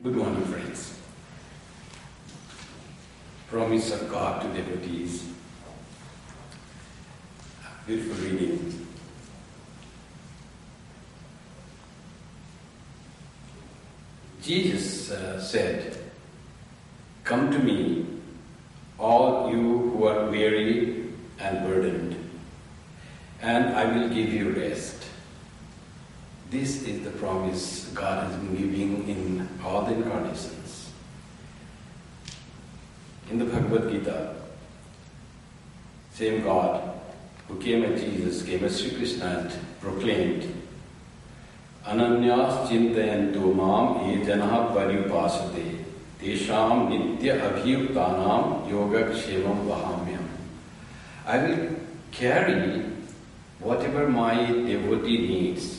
Good morning, friends. Promise of God to devotees. Beautiful reading. Jesus said, "Come to me, all you who are weary and burdened, and I will give you rest." This is the promise God has been giving in all the incarnations. In the Bhagavad Gita, same God who came as Jesus, came as Sri Krishna and proclaimed, "Ananyas chintayanto mam ye janah paryupasate tesham nitya abhiyuktanam yogakshevam vahamyam." I will carry whatever my devotee needs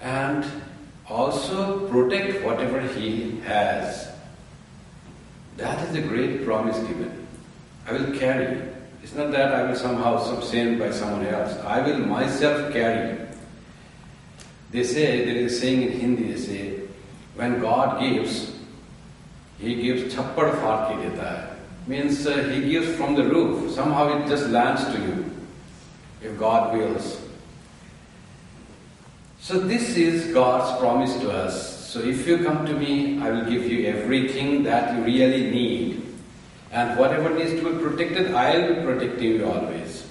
and also protect whatever he has. That is a great promise given. I will carry. It's not that I will somehow subsumed by someone else. I will myself carry. They say, there is a saying in Hindi, they say, when God gives, He gives chappad faar ke deta hai. Means He gives from the roof. Somehow it just lands to you, if God wills. So this is God's promise to us. So if you come to me, I will give you everything that you really need. And whatever needs to be protected, I will be protecting you always.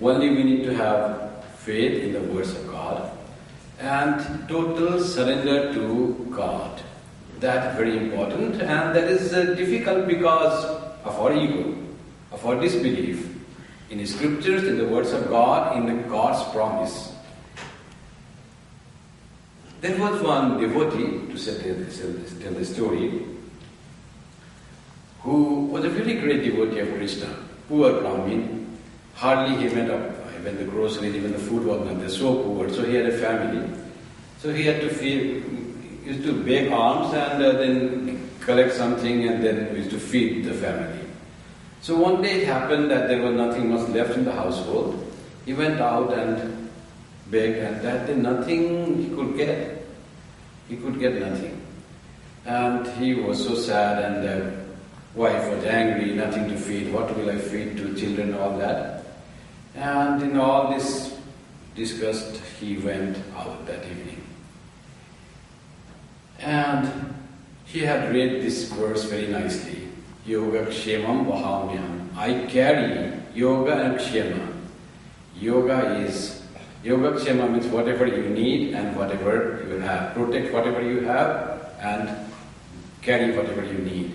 Only we need to have faith in the words of God and total surrender to God. That's very important, and that is difficult because of our ego, of our disbelief in the scriptures, in the words of God, in God's promise. There was one devotee, to tell the story, who was a very great devotee of Krishna, poor Brahmin. Hardly he went up, when the groceries, even the food was not there, so poor. So he had a family. So he had to feed, used to bake alms and then collect something and then used to feed the family. So one day it happened that there was nothing much left in the household. He went out and begged, and that day nothing he could get. He could get nothing. And he was so sad, and the wife was angry, nothing to feed. What will I feed to children, all that? And in all this disgust, he went out that evening. And he had read this verse very nicely. Yoga kshemam vahamyam. I carry yoga and kshema. Yoga kshema means whatever you need and whatever you have. Protect whatever you have and carry whatever you need.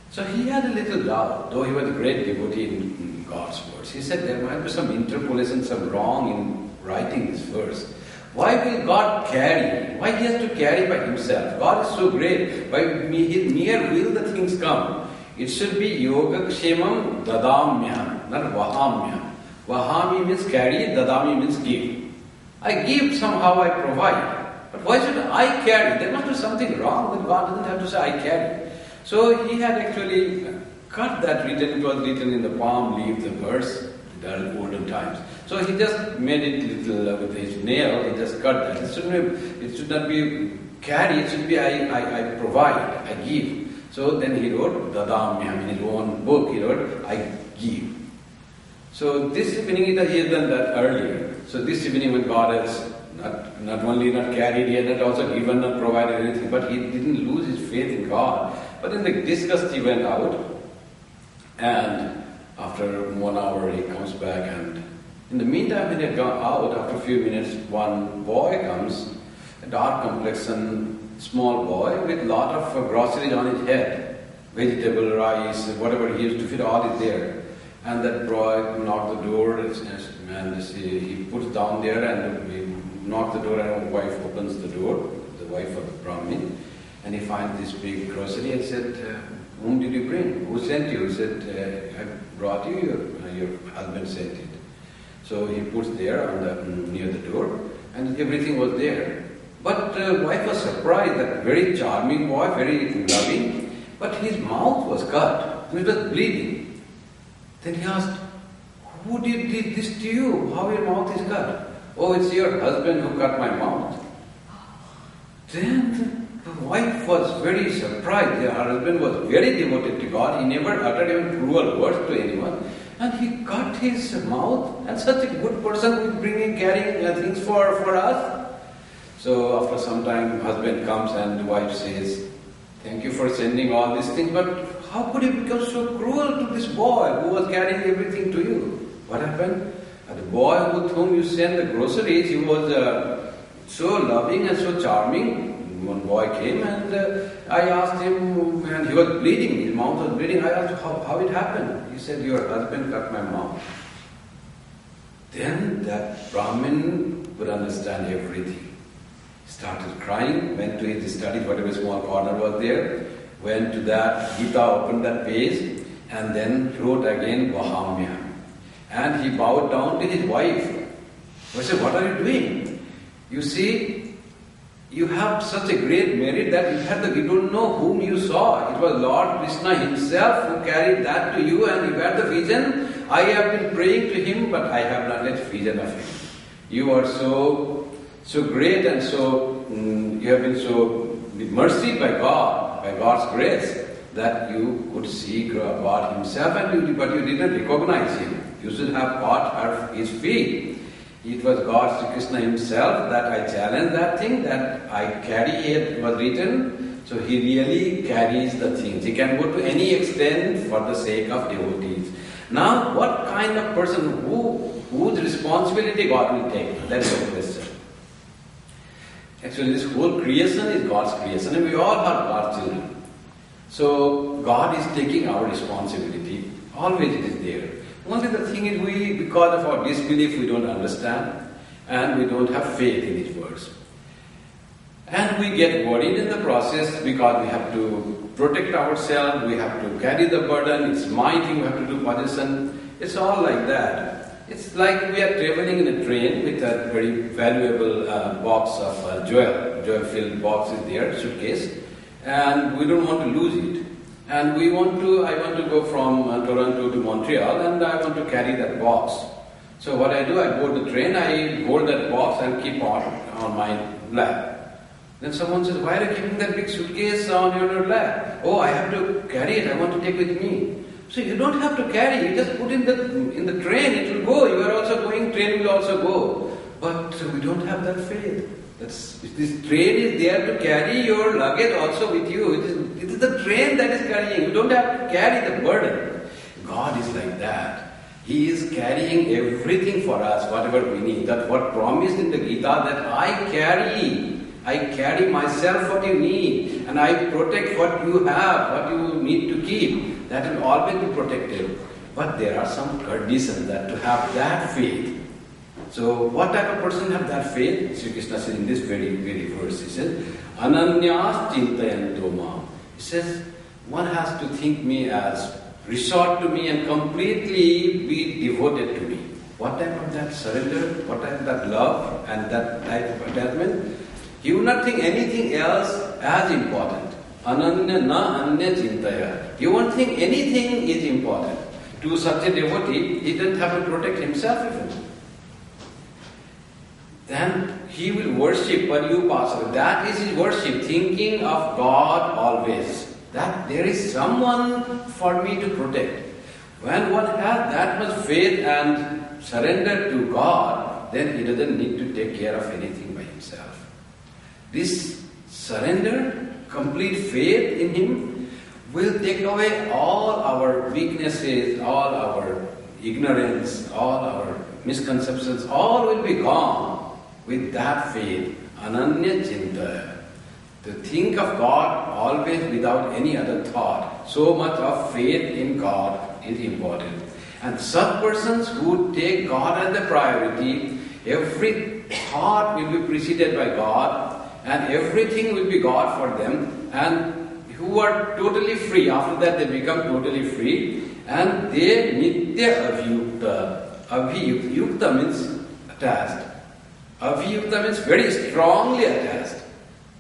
So he had a little doubt, though he was a great devotee in God's words. He said there might be some interpolation, some wrong in writing this verse. Why will God carry? Why he has to carry by himself? God is so great. By his mere will the things come. It should be yoga kshemam dadamyam, not vahamyam. Vahami means carry, dadami means give. I give, somehow I provide. But why should I carry? There must be something wrong that God doesn't have to say I carry. So he had actually cut that written, it was written in the palm leaf, the verse, the olden times. So he just made it little with his nail, he just cut that. It should not be carry, it should be I provide, I give. So then he wrote Dadamyam in his own book, he wrote I give. So this evening he had done that earlier. So this evening when God has not only not carried, he had not also given, not provided anything, but he didn't lose his faith in God. But in the disgust he went out, and after 1 hour he comes back, and in the meantime when he had gone out, after a few minutes, one boy comes, a dark complexion, small boy with lot of groceries on his head, vegetable, rice, whatever he used to feed, all is there. And that boy knocked the door, and he puts down there, and we knock the door, and his wife opens the door, the wife of the Brahmin, and he finds this big grocery and said, "Whom did you bring? Who sent you?" He said, "I brought you, your husband sent it." So he puts there on the, near the door, and everything was there. But the wife was surprised, that very charming boy, very loving, but his mouth was cut, and it was bleeding. Then he asked, "Who did this to you? How your mouth is cut?" "Oh, it's your husband who cut my mouth." Then the wife was very surprised. Her husband was very devoted to God. He never uttered even cruel words to anyone. And he cut his mouth. And such a good person who is bringing, carrying things for us. So after some time, husband comes and the wife says, "Thank you for sending all these things, but how could you become so cruel to this boy who was carrying everything to you?" What happened? The boy with whom you sent the groceries, he was so loving and so charming. One boy came and I asked him, and he was bleeding, his mouth was bleeding. I asked how it happened. He said, "Your husband cut my mouth." Then that Brahmin could understand everything. Started crying, went to his study, whatever small corner was there, went to that Gita, opened that page, and then wrote again Vahamya. And he bowed down to his wife. I said, "What are you doing? You see, you have such a great merit that you don't know whom you saw. It was Lord Krishna himself who carried that to you, and you had the vision. I have been praying to him, but I have not had vision of him. You are so great, and you have been so mercied by God, by God's grace, that you could see God himself, but you didn't recognize him. You should have caught his feet. It was God, Sri Krishna himself, that I challenged that thing, that I carry it was written. So he really carries the things. He can go to any extent for the sake of devotees. Now, what kind of person, whose responsibility God will take? That's the question. Actually, this whole creation is God's creation, and we all are God's children. So, God is taking our responsibility. Always it is there. Only the thing is, because of our disbelief, we don't understand, and we don't have faith in His words. And we get worried in the process because we have to protect ourselves, we have to carry the burden, it's my thing, we have to do possession. It's all like that. It's like we are traveling in a train with a very valuable box of jewel-filled box is there, suitcase, and we don't want to lose it. And I want to go from Toronto to Montreal, and I want to carry that box. So what I do, I board the train, I hold that box and keep on my lap. Then someone says, "Why are you keeping that big suitcase on your lap?" "Oh, I have to carry it, I want to take with me." So you don't have to carry, you just put in the train, it will go. You are also going, train will also go. But we don't have that faith. This train is there to carry your luggage also with you. It is the train that is carrying. You don't have to carry the burden. God is like that. He is carrying everything for us, whatever we need. That's what promised in the Gita, that I carry myself what you need, and I protect what you have, what you need to keep. That will always be protected. But there are some conditions that to have that faith. So what type of person have that faith? Sri Krishna says in this very, very verse, he says, "Ananyas chintayanto mam." He says, one has to think me as, resort to me and completely be devoted to me. What type of that surrender? What type of that love and that type of attachment? He would not think anything else as important. Ananya na anya chintaya. He won't think anything is important. To such a devotee, he doesn't have to protect himself even. Then he will worship Pariyupasana. That is his worship, thinking of God always. That there is someone for me to protect. When one has that much faith and surrender to God, then he doesn't need to take care of anything by himself. This surrender, complete faith in Him, will take away all our weaknesses, all our ignorance, all our misconceptions, all will be gone with that faith. Ananya Chinta. To think of God always without any other thought. So much of faith in God is important. And such persons who take God as the priority, every thought will be preceded by God, and everything will be God for them, and who are totally free. After that they become totally free, and they nitya aviyukta. Aviyukta means attached. Aviyukta means very strongly attached.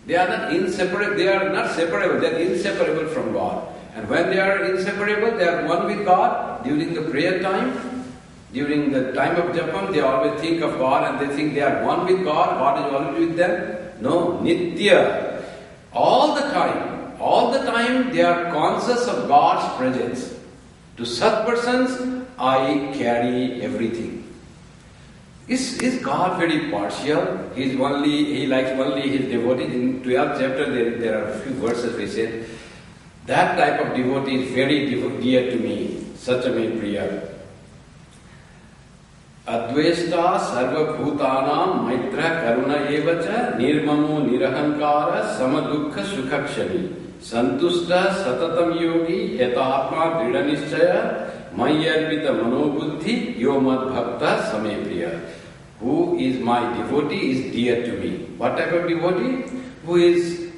They are not inseparable, they are not separable, they are inseparable from God. And when they are inseparable, they are one with God during the prayer time, During the time of Japam, they always think of God and they think they are one with God. God is always with them. No, Nitya. All the time they are conscious of God's presence. To such persons, I carry everything. Is God very partial? He likes only his devotees. In 12th chapter, there are a few verses which say, that type of devotee is very dear to me. Satame Priya. Advesta sarva bhutanam maitra karuna evacha nirmamo nirahankara samadukha sukhakshami santusta satatam yogi yatatma dhrida nischaya mayarvita manobuddhi yomad bhakta same priya. Who is my devotee is dear to me. What type of devotee? Who is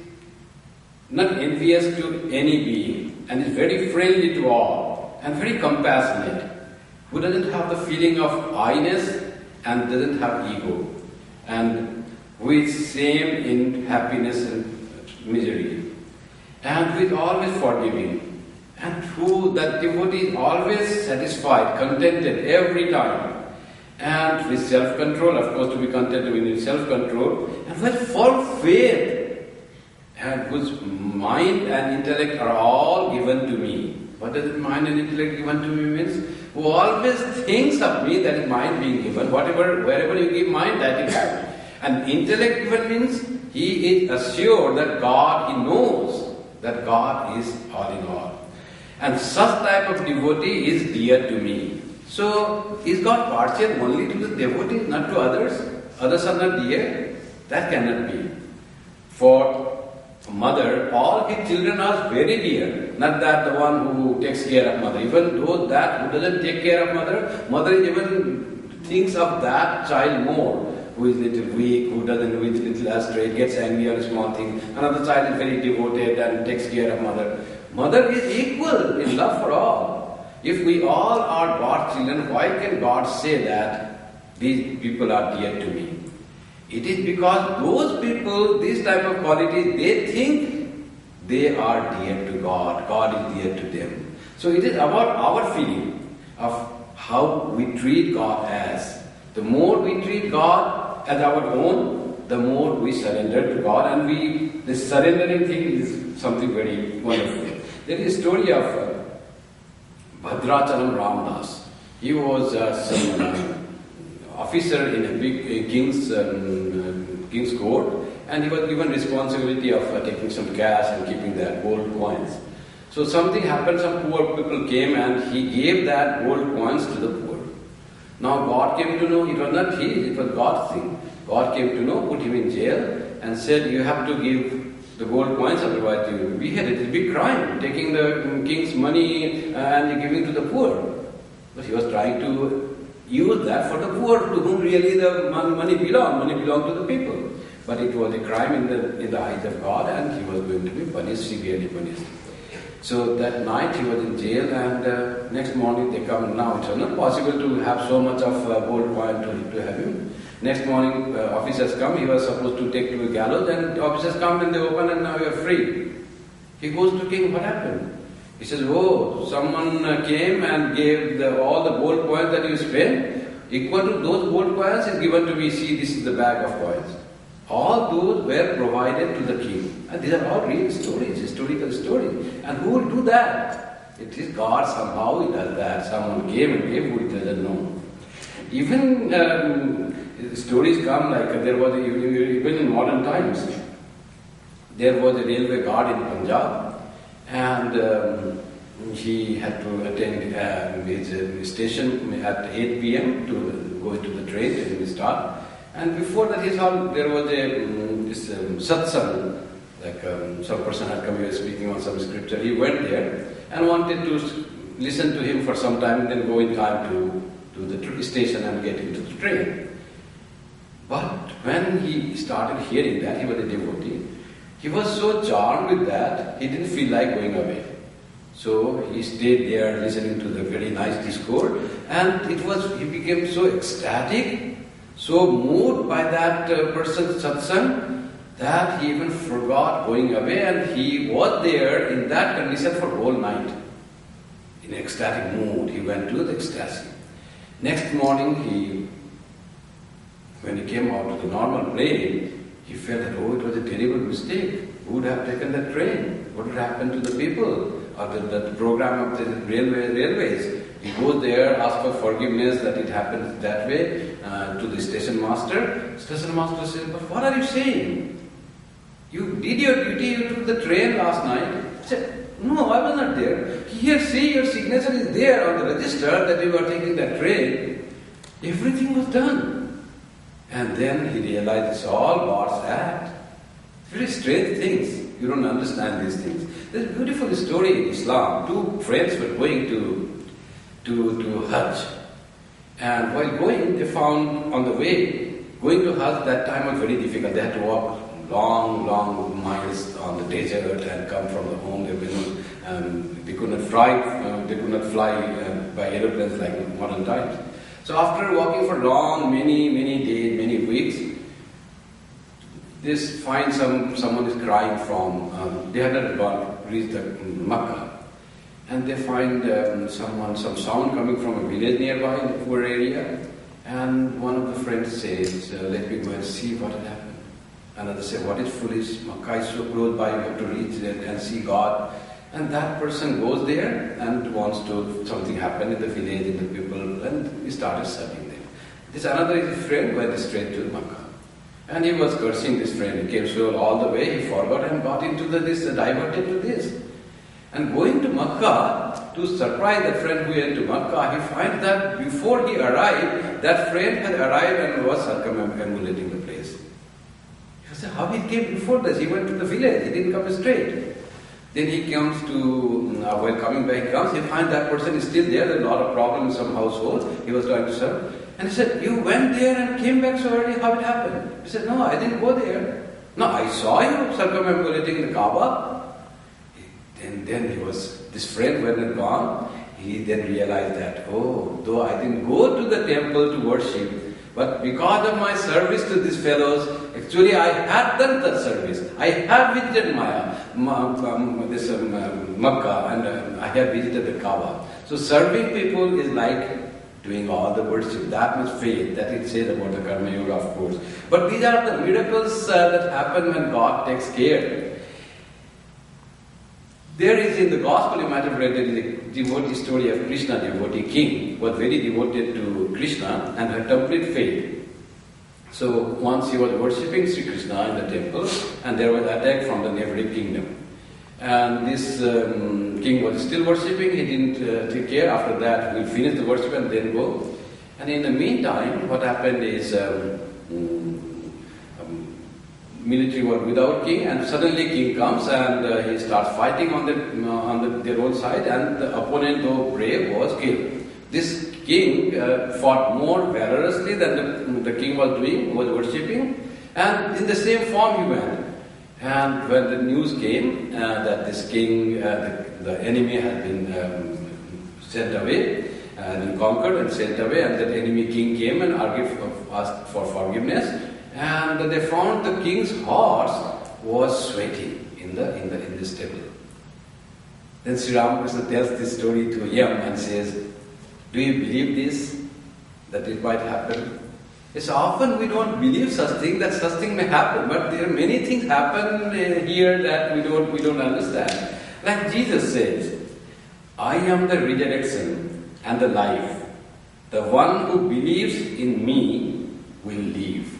not envious to any being and is very friendly to all and very compassionate. Who doesn't have the feeling of I-ness and doesn't have ego, and who is same in happiness and misery, and who is always forgiving, and who that devotee is always satisfied, contented every time, and with self-control, of course to be contented with self-control, and with full faith, and whose mind and intellect are all given to me. What does mind and intellect given to me means? Who always thinks of me, that is mind being given. Wherever you give mind, that is given. And intellect given means he is assured that God, he knows that God is all in all. And such type of devotee is dear to me. So, is God partial only to the devotee, not to others? Others are not dear? That cannot be. For mother, all his children are very dear. Not that the one who takes care of mother. Even though that who doesn't take care of mother even thinks of that child more. Who is little weak, who is little astray, gets angry on a small thing. Another child is very devoted and takes care of mother. Mother is equal in love for all. If we all are God's children, why can God say that these people are dear to me? It is because those people, these type of qualities, they think they are dear to God. God is dear to them. So it is about our feeling of how we treat God as. The more we treat God as our own, the more we surrender to God, and this surrendering thing is something very wonderful. There is a story of Bhadrachalam Ramdas. He was some officer in a big king's court, and he was given responsibility of taking some cash and keeping that gold coins. So something happened, some poor people came and he gave that gold coins to the poor. Now God came to know, it was not his, it was God's thing. God came to know, put him in jail and said, you have to give the gold coins, otherwise you will be beheaded. It is a big crime, taking the king's money and giving to the poor. But he was trying to use that for the poor, to whom really the money belonged to the people. But it was a crime in the eyes of God, and he was going to be punished, severely punished. So that night he was in jail, and next morning they come. Now it was not possible to have so much of gold coin to have him. Next morning officers come, he was supposed to take to a gallows, and officers come and they open, and now you are free. He goes to king, what happened? He says, oh, someone came and gave all the gold coins that you spent, equal to those gold coins is given to me. See, this is the bag of coins. All those were provided to the king. And these are all real stories, historical stories. And who will do that? It is God somehow, he does that. Someone came and gave, who doesn't know. Even stories come like there was, even in modern times, there was a railway guard in Punjab, and he had to attend his station at 8 p.m. to go into the train and start. And before that, there was this satsang, like some person had come here speaking on some scripture. He went there and wanted to listen to him for some time and then go in time to the station and get into the train. But when he started hearing that, he was a devotee, he was so charmed with that, he didn't feel like going away. So he stayed there listening to the very nice discourse, and he became so ecstatic, so moved by that person's satsang, that he even forgot going away, and he was there in that condition for whole night. In ecstatic mood, he went to the ecstasy. Next morning, when he came out of the normal plane, he felt that, oh, it was a terrible mistake. Who would have taken that train? What would happen to the people? Or the program of the railways? He goes there, asks for forgiveness that it happened that way to the station master. Station master says, but what are you saying? You did your duty, you took the train last night. He said, no, I was not there. Here, see, your signature is there on the register that you were taking that train. Everything was done. And then he realized it's all God's act. Very strange things. You don't understand these things. There's a beautiful story in Islam. Two friends were going to Hajj. And while going, they found on the way, going to Hajj that time was very difficult. They had to walk long miles on the desert and come from the home. They could not fly by aeroplanes like modern times. So after walking for long, many days, many weeks, they find someone is crying from. They had not reached Makkah, and they find some sound coming from a village nearby in the poor area. And one of the friends says, "Let me go and see what had happened." Another says, "What is foolish? Makkah is so close by, you have to reach there and see God." And that person goes there and wants to something happen in the village, in the people, and he started serving them. This another friend went straight to Makkah. And he was cursing this friend. He came so all the way, he forgot and got into diverted to this. And going to Makkah, to surprise that friend who went to Makkah, he finds that before he arrived, that friend had arrived and was circumambulating the place. He said, how he came before this? He went to the village, he didn't come straight. Then he comes to, while coming back, he finds that person is still there. There's a lot of problems in some household. He was trying to serve. And he said, you went there and came back so early, how it happened? He said, no, I didn't go there. No, I saw you circumambulating the Kaaba. Then he was, this friend when he gone, he then realized that, oh, though I didn't go to the temple to worship, but because of my service to these fellows, actually I had done that service. I had visited Makkah and I have visited the Kaaba. So serving people is like doing all the worship. That much faith that it says about the Karma Yoga, of course. But these are the miracles that happen when God takes care. There is in the Gospel, you might have read, there is a devotee story of Krishna, devotee king, was very devoted to Krishna and had complete faith. So once he was worshipping Sri Krishna in the temple, and there was an attack from the neighboring kingdom. And this king was still worshipping, he didn't take care. After that, we'll finish the worship and then go. And in the meantime, what happened is, military was without king, and suddenly king comes and he starts fighting on their own side, and the opponent, though brave, was killed. This king fought more valorously than the king was doing, was worshipping, and in the same form he went. And when the news came that this king, the enemy had been sent away, and conquered and sent away, and that enemy king came and asked for forgiveness. And they found the king's horse was sweating in the stable. Then Sri Ramakrishna tells this story to him and says, do you believe this? That it might happen? Yes, often we don't believe such thing, that such thing may happen, but there are many things happen here that we don't understand. Like Jesus says, I am the resurrection and the life. The one who believes in me will live.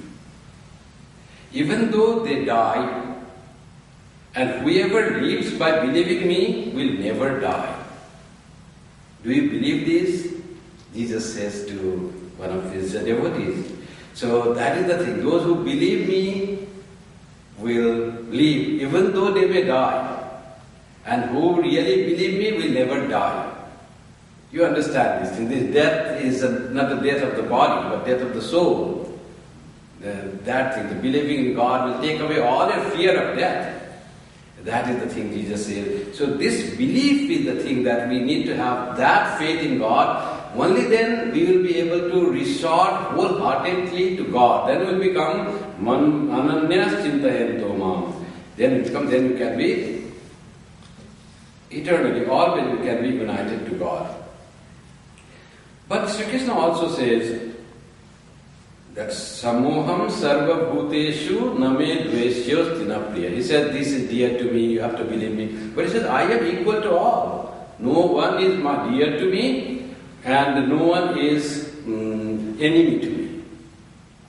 Even though they die, and whoever lives by believing me will never die. Do you believe this? Jesus says to one of his devotees. So that is the thing. Those who believe me will live, even though they may die. And who really believe me will never die. You understand this thing. This death is not the death of the body, but death of the soul. That thing, the believing in God will take away all your fear of death. That is the thing Jesus says. So this belief is the thing that we need to have, that faith in God. Only then we will be able to resort wholeheartedly to God. Then we will become ananyas chintayanto mam. Then you can be eternally, always you can be united to God. But Sri Krishna also says that Samoham Sarva Bhuteshu Name Dveshyos Dinapriya. He said, this is dear to me, you have to believe me. But he says, I am equal to all. No one is dear to me and no one is enemy to me.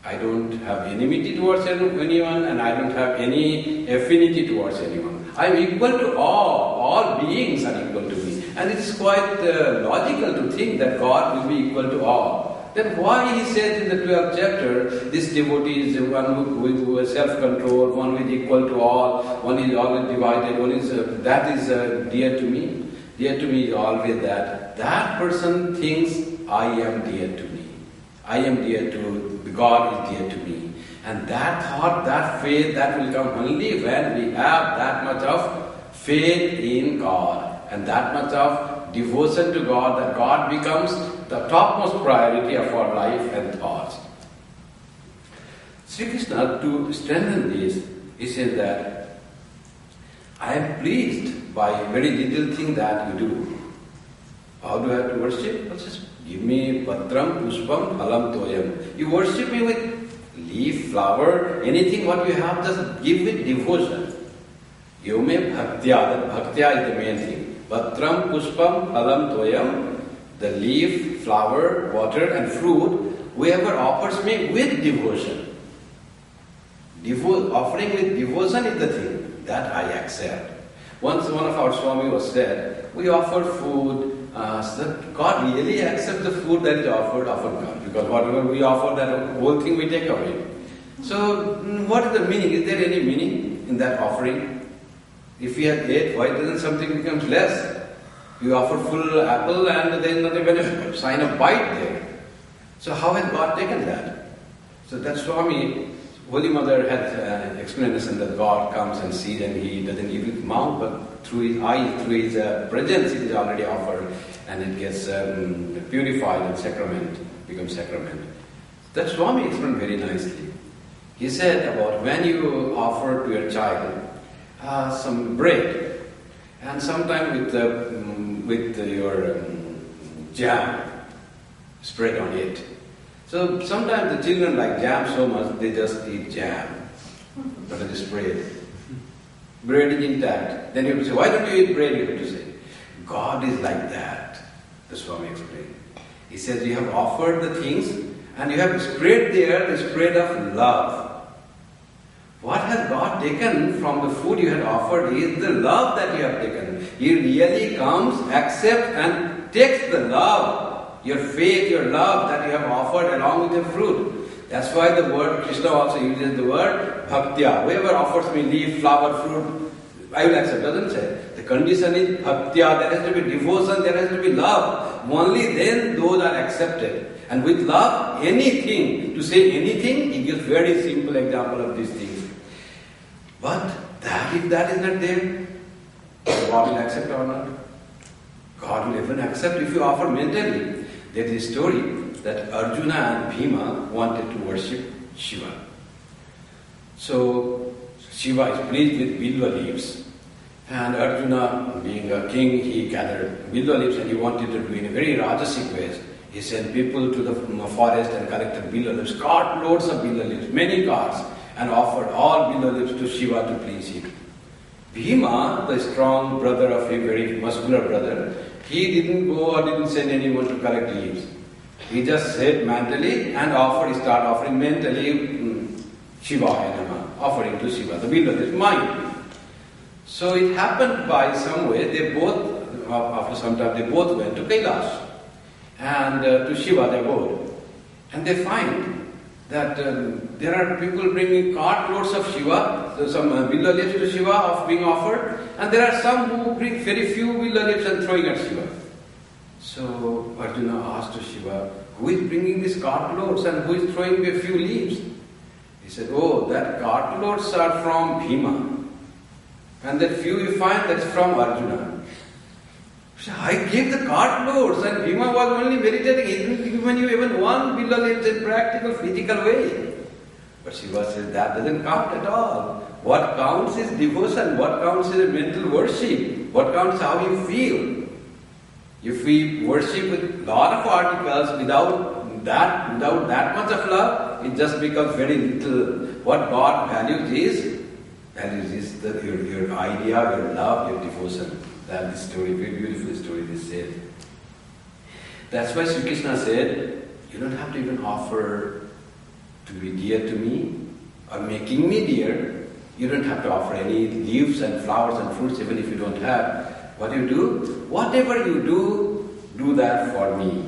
I don't have enmity towards anyone and I don't have any affinity towards anyone. I am equal to all beings are equal to me. And it is quite logical to think that God will be equal to all. Then why he says in the 12th chapter, this devotee is one who is self-controlled, one who is equal to all, one is always divided, one is, that is dear to me. Dear to me is always that. That person thinks I am dear to me. I am dear to, God is dear to me. And that thought, that faith, that will come only when we have that much of faith in God and that much of devotion to God, that God becomes the topmost priority of our life and thoughts. Sri Krishna, to strengthen this, he says that I am pleased by very little thing that you do. How do I have to worship? Well, just give me patram, pushpam, phalam, toyam. You worship me with leaf, flower, anything what you have, just give with devotion. Give me bhaktya, that bhaktya is the main thing. Patram, pushpam, phalam, toyam, the leaf, flower, water and fruit, whoever offers me with devotion. Offering with devotion is the thing that I accept. Once one of our Swami was said, we offer food, so God really accepts the food that is offered God. Because whatever we offer, that whole thing we take away. So, what is the meaning? Is there any meaning in that offering? If we have ate, why doesn't something becomes less? You offer full apple and there is not even a sign of bite there. So how has God taken that? So that Swami, Holy Mother had explanation that God comes and sees and He doesn't give it mouth, but through His eyes, through His presence, it is already offered and it gets purified and sacrament, becomes sacrament. That Swami explained very nicely. He said about when you offer to your child some bread and sometimes with your jam spread on it. So sometimes the children like jam so much, they just eat jam, but it is bread. Bread is intact. Then you have to say, why don't you eat bread? You have to say, God is like that, the Swami explained. He says, you have offered the things and you have spread there the spread of love. What has God taken from the food you had offered is the love that you have taken. He really comes, accepts and takes the love. Your faith, your love that you have offered along with the fruit. That's why the word, Krishna also uses the word bhaktya. Whoever offers me leaf, flower, fruit, I will accept. Doesn't say. The condition is bhaktya. There has to be devotion, there has to be love. Only then those are accepted. And with love, anything, to say anything, he gives very simple example of these things. But if that is not there, God will accept or not? God will even accept if you offer mentally. There is a story that Arjuna and Bhima wanted to worship Shiva. So Shiva is pleased with bilva leaves. And Arjuna, being a king, he gathered bilva leaves and he wanted to do in a very rajasic way. He sent people to the forest and collected bilva leaves, cartloads of bilva leaves, many carts, and offered all bilva leaves to Shiva to please him. Bhima, the strong brother of him, very muscular brother, he didn't go or didn't send anyone to collect leaves. He just said mentally and start offering mentally Shiva Nama, offering to Shiva. The bilva is mine. So it happened by some way, after some time, they both went to Kailash and to Shiva, their abode. And they find that there are people bringing cartloads of Shiva, so some bilva leaves to Shiva of being offered, and there are some who bring very few bilva leaves and throwing at Shiva. So Arjuna asked to Shiva, who is bringing these cartloads and who is throwing a few leaves? He said, oh, that cartloads are from Bhima, and that few you find that's from Arjuna. I gave the cartloads and Bhima was only meditating. He didn't given you even one bilva leaves in practical, physical way. But Shiva says that doesn't count at all. What counts is devotion. What counts is mental worship. What counts is how you feel. If we worship with lot of articles without that much of love, it just becomes very little. What God values is your idea, your love, your devotion. That is story, very beautiful story this said. That's why Sri Krishna said, you don't have to even offer to be dear to me or making me dear. You don't have to offer any leaves and flowers and fruits even if you don't have. What do you do? Whatever you do that for me.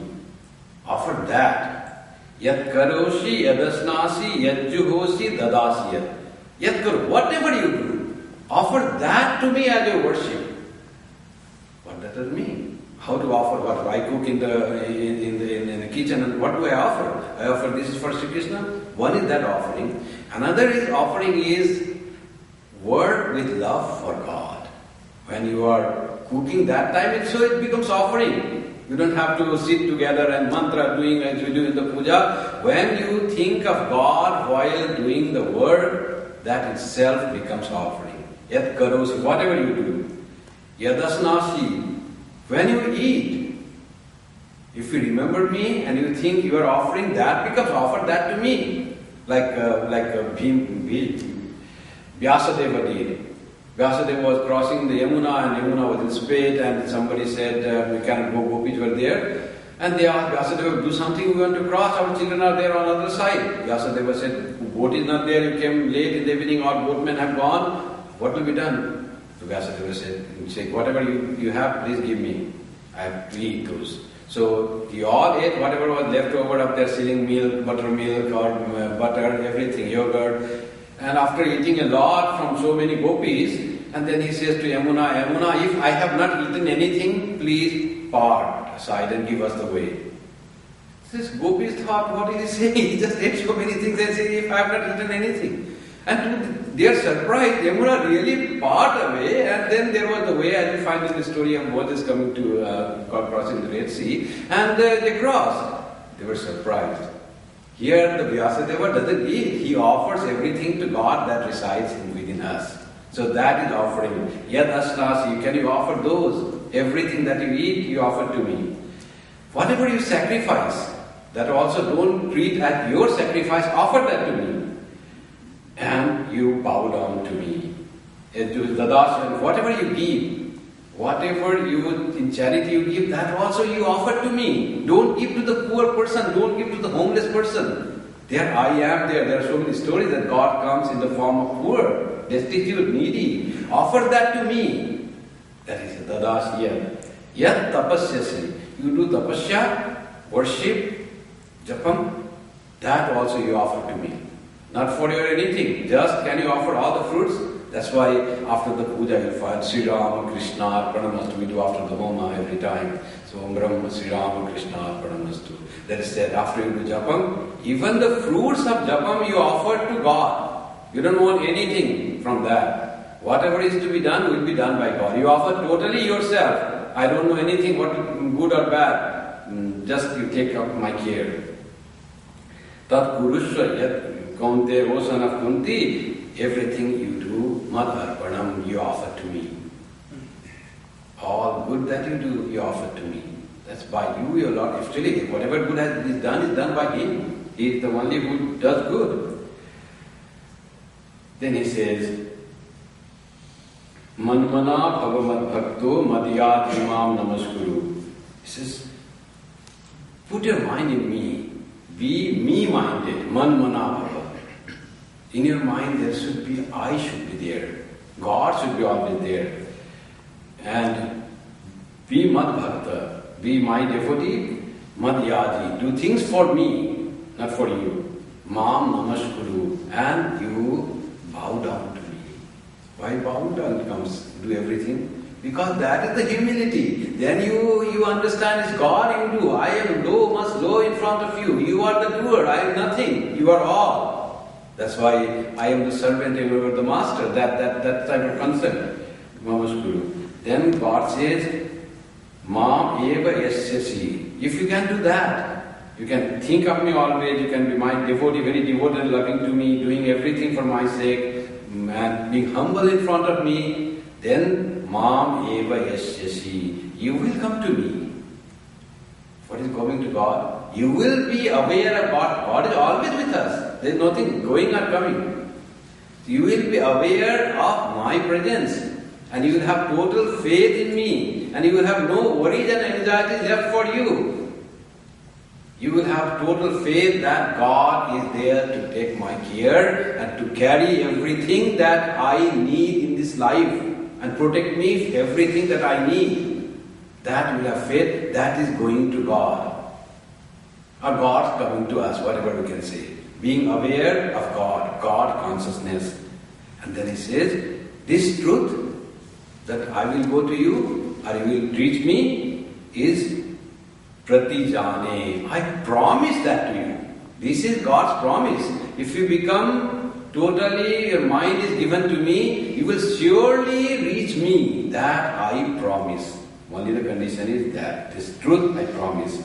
Offer that. Yat karoshi yadasnasi yadjuhosi dadasi yat karo. Whatever you do, offer that to me as your worship. What does it mean? How to offer what? I cook in the kitchen and what do I offer? I offer this is for Sri Krishna. One is that offering. Another is offering is work with love for God. When you are cooking that time, so it becomes offering. You don't have to sit together and mantra doing as we do in the puja. When you think of God while doing the work, that itself becomes offering. Yat karosi, whatever you do. Yadasnasi, when you eat, if you remember me and you think you are offering, that becomes offer that to me. Like Vyasadeva did. Vyasadeva was crossing the Yamuna and Yamuna was in spate and somebody said, we cannot go, gopis were there. And they asked Vyasadeva, do something, we want to cross, our children are there on the other side. Vyasadeva said, boat is not there, you came late in the evening, our boatmen have gone, what will be done? So Vyasadeva said, whatever you have, please give me. I have to eat those. So we all ate whatever was left over of their selling milk, buttermilk or butter, everything, yogurt. And after eating a lot from so many gopis, and then he says to Yamuna, Yamuna, if I have not eaten anything, please part aside and give us the way. This gopis thought, what is he saying? He just ate so many things and said, if I have not eaten anything. And to their surprise, Yamuna really part away, and then there was the way, as we find in the story of Moses coming to crossing the Red Sea, and they crossed. They were surprised. Here the Vyasadeva doesn't eat, he offers everything to God that resides within us. So that is offering. Yad asnasi, can you offer those? Everything that you eat, you offer to me. Whatever you sacrifice, that also don't treat as your sacrifice, offer that to me. And you bow down to me. Whatever you give, whatever you in charity you give, that also you offer to me. Don't give to the poor person, don't give to the homeless person. There I am there. There are so many stories that God comes in the form of poor, destitute, needy. Offer that to me. That is dadasya. Yat tapasyasi. You do tapasya, worship, japam, that also you offer to me. Not for your anything, just can you offer all the fruits? That's why after the puja you'll find Sri Rama Krishna Arpanamastu. We do after the homa every time. So Om Brahma Sri Rama Krishna Arpanamastu. That is said after you do japam. Even the fruits of japam you offer to God. You don't want anything from that. Whatever is to be done will be done by God. You offer totally yourself. I don't know anything, what good or bad. Just you take up my care. Tat Kurushva Yat Kaunte Rosan of Kunti, everything you do, Mad Arpanam, you offer to me. All good that you do, you offer to me. That's by you, your Lord. If really, whatever good is done by Him. He is the only who does good. Then he says, Manmana Bhagavad Bhakto Madhyat Imam Namaskuru. He says, put your mind in me. Be me-minded. Manmana Bhagavad. In your mind there should be, I should be there. God should be always there. And be Mad Bhakta. Be my devotee. Madhyaji. Do things for me, not for you. Mam Namaskuru. And you bow down to me. Why bow down comes? Do everything? Because that is the humility. Then you understand it's God you do. I am low, much low in front of you. You are the doer. I am nothing. You are all. That's why I am the servant, you are the master. That type of concept. Namaskuru. Then God says, Mam eva yasyasi. If you can do that, you can think of me always, you can be my devotee, very devoted, loving to me, doing everything for my sake, and being humble in front of me, then Mam eva yasyasi. You will come to me. what is going to God? You will be aware of God. God is always with us. There is nothing going or coming. You will be aware of my presence. And you will have total faith in me. And you will have no worries and anxieties left for you. You will have total faith that God is there to take my care and to carry everything that I need in this life and protect me everything that I need. That will have faith, that is going to God. Or God coming to us, whatever we can say. Being aware of God, God consciousness. And then he says, this truth that I will go to you or you will reach me is Pratijane. I promise that to you. This is God's promise. If you become totally, your mind is given to me, you will surely reach me. That I promise. Only the condition is that. This truth I promise.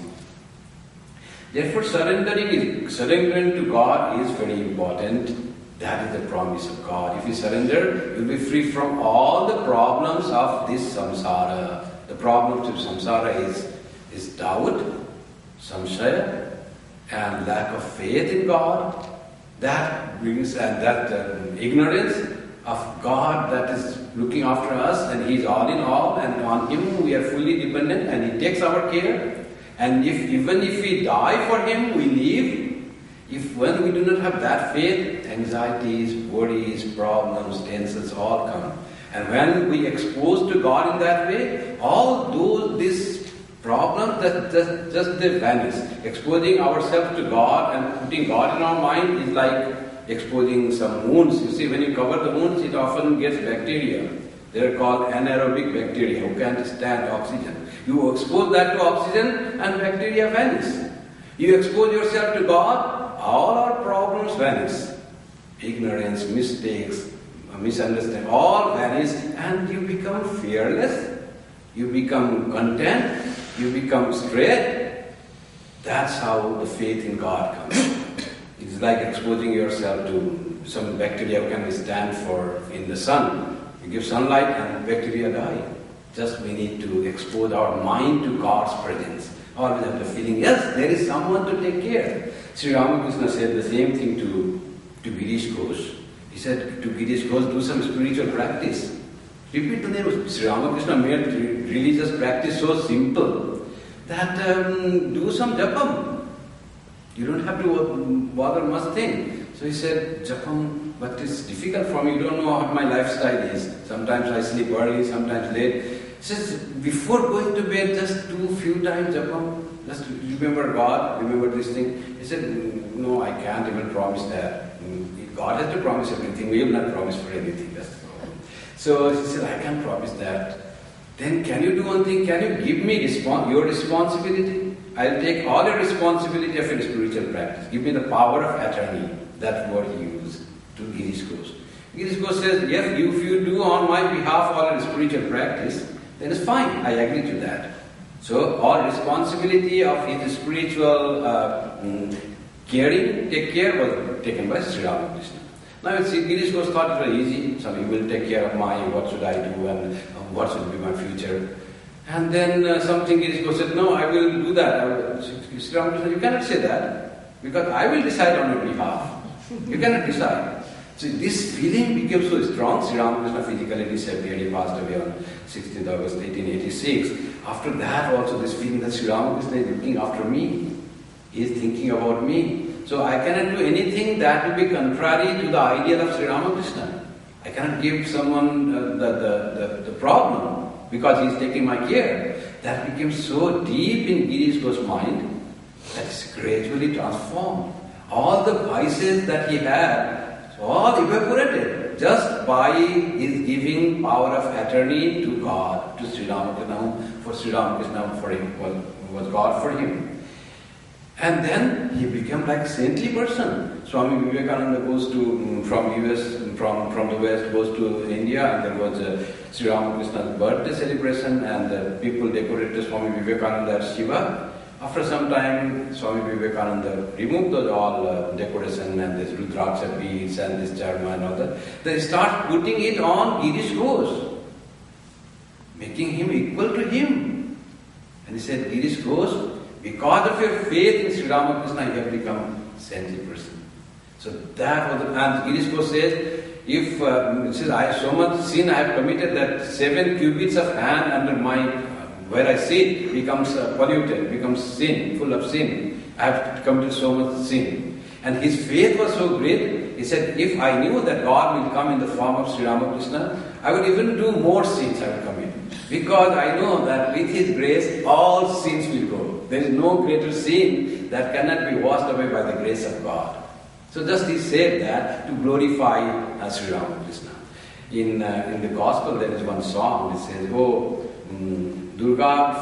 Therefore surrendering to God is very important. That is the promise of God. If you surrender, you will be free from all the problems of this samsara. The problems of samsara is doubt, samshaya, and lack of faith in God. That brings ignorance of God that is looking after us, and He is all in all, and on Him we are fully dependent, and He takes our care. And even if we die for Him, we live. When we do not have that faith, anxieties, worries, problems, tensions all come. And when we expose to God in that way, all these problems just they vanish. Exposing ourselves to God and putting God in our mind is like exposing some wounds. You see, when you cover the wounds, it often gets bacteria. They are called anaerobic bacteria who can't stand oxygen. You expose that to oxygen and bacteria vanish. You expose yourself to God, all our problems vanish. Ignorance, mistakes, misunderstanding, all vanish, and you become fearless, you become content, you become straight. That's how the faith in God comes. It's like exposing yourself to some bacteria who can stand in the sun. You give sunlight and bacteria die. Just we need to expose our mind to God's presence. Always have the feeling, yes, there is someone to take care. Sri Ramakrishna said the same thing to Girish Ghosh. He said to Girish Ghosh, do some spiritual practice. Repeat the name of Sri Ramakrishna made religious practice so simple that do some japam. You don't have to bother much thing. So he said, japam, but it's difficult for me. You don't know what my lifestyle is. Sometimes I sleep early, sometimes late. He says, before going to bed, just do a few times japam. Just remember God, remember this thing. He said, no, I can't even promise that. God has to promise everything. We will not promise for anything. That's the problem. So he said, I can't promise that. Then can you do one thing? Can you give me your responsibility? I'll take all the responsibility of your spiritual practice. Give me the power of attorney. That's what he used to Girish Ghosh. Girish Ghosh says, yes, if you do on my behalf all your spiritual practice, then it's fine. I agree to that. So all responsibility of his spiritual take care was taken by Sri Ramakrishna. Now Girish Ghosh thought it was easy. So he will take care of what should I do and what should be my future. And then something Girish Ghosh said, no, I will do that. Sri Ramakrishna, you cannot say that because I will decide on your behalf. You cannot decide. So this feeling became so strong. Sri Ramakrishna physically disappeared. He passed away on 16th August 1886. After that also this feeling that Sri Ramakrishna is looking after me. He is thinking about me. So I cannot do anything that will be contrary to the ideal of Sri Ramakrishna. I cannot give someone the problem because he is taking my care. That became so deep in Girish Ghosh's mind that it's gradually transformed. All the vices that he had, all evaporated just by his giving power of attorney to God, to Sri Ramakrishna. For Sri Ramakrishna, for him was God for him. And then he became like a saintly person. Swami Vivekananda goes from the West goes to India, and there was Sri Ramakrishna's birthday celebration, and the people decorated Swami Vivekananda as Shiva. After some time, Swami Vivekananda removed those all decoration and this Rudraksha beads and this charma and all that. They start putting it on Girish Ghosh, making him equal to him. And he said, Girish Ghosh, Because of your faith in Sri Ramakrishna, you have become saintly person. So that was and Girish Ghosh says, if it says, I have so much sin I have committed that 7 cubits of hand under my where I sit becomes polluted, becomes sin, full of sin. I have committed so much sin. And his faith was so great, he said, if I knew that God will come in the form of Sri Ramakrishna, I would even do more sins I will commit. Because I know that with his grace, all sins will go. There is no greater sin that cannot be washed away by the grace of God. So just he said that to glorify Sri Ramakrishna. In the Gospel there is one song which says, oh, Durga,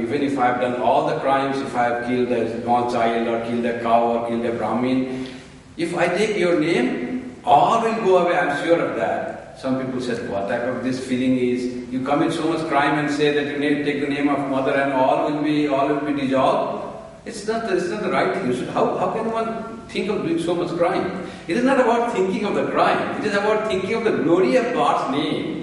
even if I have done all the crimes, if I have killed a small child or killed a cow or killed a Brahmin, if I take your name, all will go away, I am sure of that. Some people said, what type of this feeling is, you commit so much crime and say that you need to take the name of mother and all will be dissolved. It's not the right thing. How can one think of doing so much crime? It is not about thinking of the crime. It is about thinking of the glory of God's name.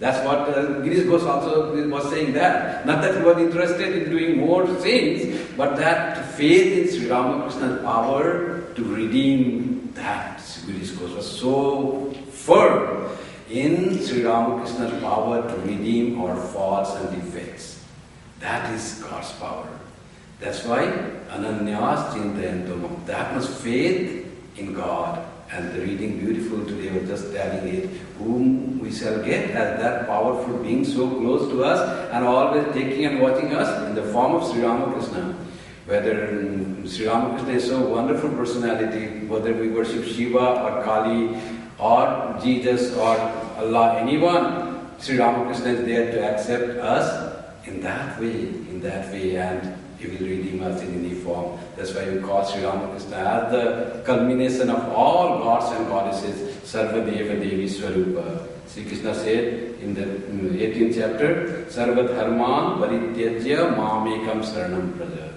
That's what Girish Ghosh also was saying that. Not that he was interested in doing more sins, but that faith in Sri Ramakrishna's power to redeem that. Girish Ghosh was so firm in Sri Ramakrishna's power to redeem our faults and defects. That is God's power. That's why Ananyas Chintayantam, that much faith in God. And the reading beautiful today was just telling it, whom we shall get as that powerful being so close to us and always taking and watching us in the form of Sri Ramakrishna. Whether Sri Ramakrishna is so wonderful personality, whether we worship Shiva or Kali or Jesus or Allah, anyone, Sri Ramakrishna is there to accept us in that way, and he will redeem us in any form. That's why we call Sri Ramakrishna as the culmination of all gods and goddesses, Sarva Deva Devi Swarupa. Sri Krishna said in the 18th chapter, Sarva Dharman Parityajya Mamekam Saranam Praja.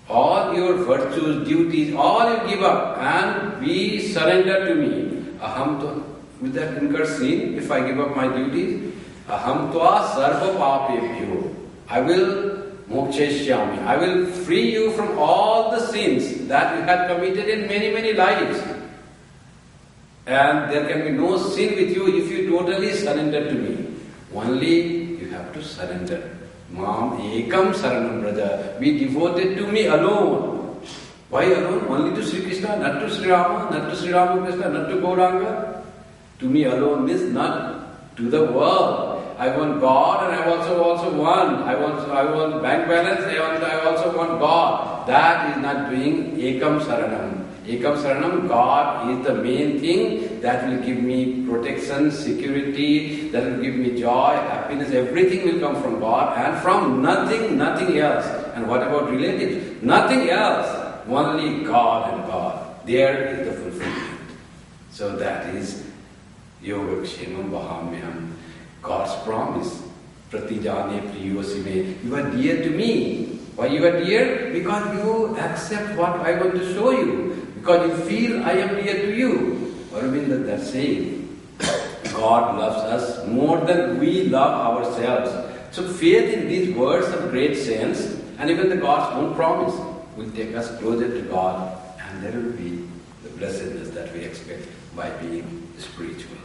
All your virtues, duties, all you give up and we surrender to me. Aham tva, will that incur sin if I give up my duties? Aham tva sarva papebhyo. I will moksheshyami. I will free you from all the sins that you had committed in many, many lives. And there can be no sin with you if you totally surrender to me. Only you have to surrender. Mam ekam saranam braja. Be devoted to me alone. Why alone? Only to Sri Krishna, not to Sri Rama, not to Sri Ramakrishna, not to Gauranga. To me alone means not to the world. I want God and I also want. I want bank balance, I also want God. That is not doing ekam saranam. Ekam saranam, God is the main thing that will give me protection, security, that will give me joy, happiness, everything will come from God and from nothing else. And what about relatives? Nothing else. Only God and God. There is the fulfillment. So that is Yogakshemam Vahamyam. God's promise. Pratijane priyosime. You are dear to me. Why you are dear? Because you accept what I want to show you. Because you feel I am dear to you. Aurobindo that's saying. God loves us more than we love ourselves. So faith in these words of great sense and even the God's own promise will take us closer to God and there will be the blessedness that we expect by being spiritual.